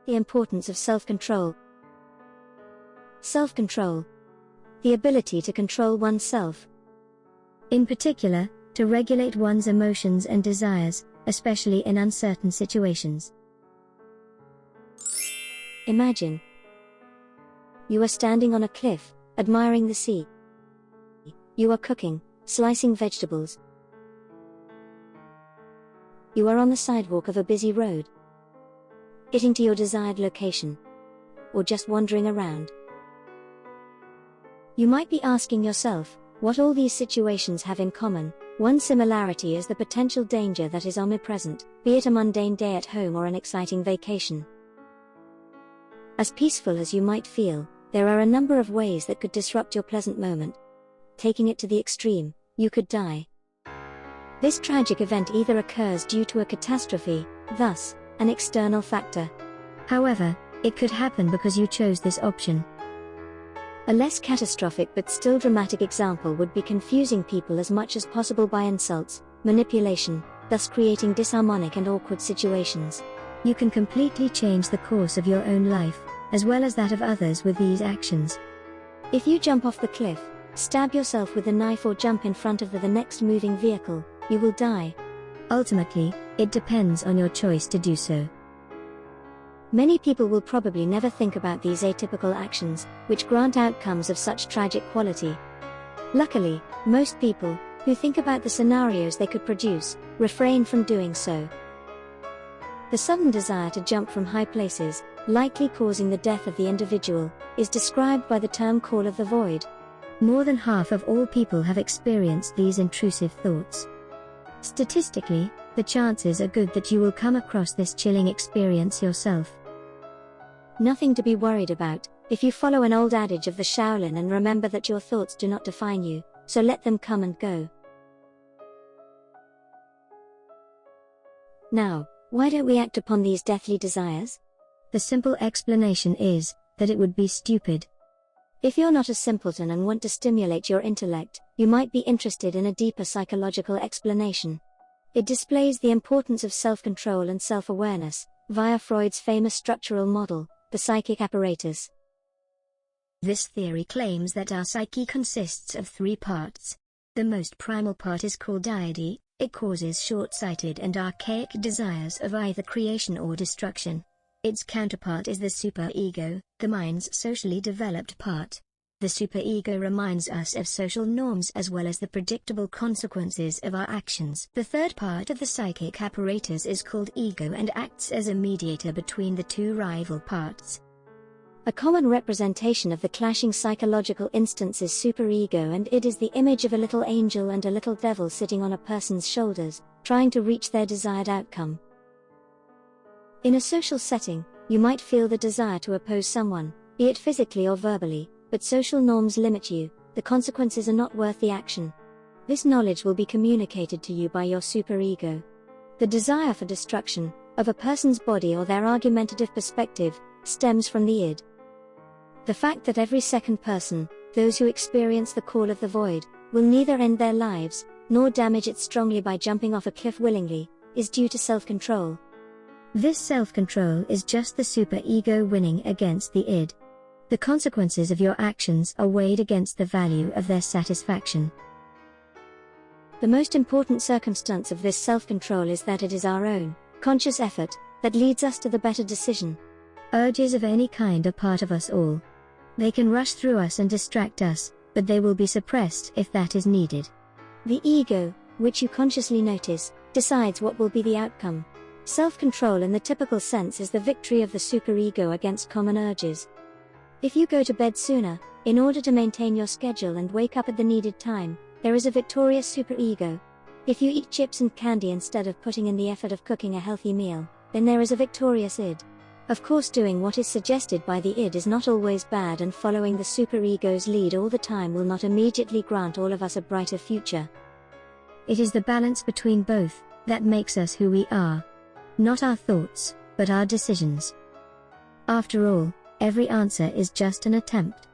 The importance of self-control. Self-control. The ability to control oneself. In particular, to regulate one's emotions and desires, especially in uncertain situations. Imagine you are standing on a cliff, admiring the sea. You are cooking, slicing vegetables. You are on the sidewalk of a busy road, getting to your desired location, or just wandering around. You might be asking yourself, what all these situations have in common. One similarity is the potential danger that is omnipresent, be it a mundane day at home or an exciting vacation. As peaceful as you might feel, there are a number of ways that could disrupt your pleasant moment. Taking it to the extreme, you could die. This tragic event either occurs due to a catastrophe, thus, an external factor. However, it could happen because you chose this option. A less catastrophic but still dramatic example would be confusing people as much as possible by insults, manipulation, thus creating disharmonic and awkward situations. You can completely change the course of your own life, as well as that of others with these actions. If you jump off the cliff, stab yourself with a knife or jump in front of the next moving vehicle, you will die. Ultimately, it depends on your choice to do so. Many people will probably never think about these atypical actions, which grant outcomes of such tragic quality. Luckily, most people, who think about the scenarios they could produce, refrain from doing so. The sudden desire to jump from high places, likely causing the death of the individual, is described by the term call of the void. More than half of all people have experienced these intrusive thoughts. Statistically, the chances are good that you will come across this chilling experience yourself. Nothing to be worried about, if you follow an old adage of the Shaolin and remember that your thoughts do not define you, so let them come and go. Now, why don't we act upon these deathly desires? The simple explanation is that it would be stupid. If you're not a simpleton and want to stimulate your intellect, you might be interested in a deeper psychological explanation. It displays the importance of self-control and self-awareness, via Freud's famous structural model, the psychic apparatus. This theory claims that our psyche consists of three parts. The most primal part is called deity. It causes short-sighted and archaic desires of either creation or destruction. Its counterpart is the superego, the mind's socially developed part. The superego reminds us of social norms as well as the predictable consequences of our actions. The third part of the psychic apparatus is called ego and acts as a mediator between the two rival parts. A common representation of the clashing psychological instance is superego, and it is the image of a little angel and a little devil sitting on a person's shoulders, trying to reach their desired outcome. In a social setting, you might feel the desire to oppose someone, be it physically or verbally, but social norms limit you, the consequences are not worth the action. This knowledge will be communicated to you by your superego. The desire for destruction, of a person's body or their argumentative perspective, stems from the id. The fact that every second person, those who experience the call of the void, will neither end their lives, nor damage it strongly by jumping off a cliff willingly, is due to self-control. This self-control is just the superego winning against the id. The consequences of your actions are weighed against the value of their satisfaction. The most important circumstance of this self-control is that it is our own, conscious effort, that leads us to the better decision. Urges of any kind are part of us all. They can rush through us and distract us, but they will be suppressed if that is needed. The ego, which you consciously notice, decides what will be the outcome. Self-control in the typical sense is the victory of the superego against common urges. If you go to bed sooner, in order to maintain your schedule and wake up at the needed time, there is a victorious superego. If you eat chips and candy instead of putting in the effort of cooking a healthy meal, then there is a victorious id. Of course, doing what is suggested by the id is not always bad, and following the superego's lead all the time will not immediately grant all of us a brighter future. It is the balance between both that makes us who we are. Not our thoughts, but our decisions. After all, every answer is just an attempt.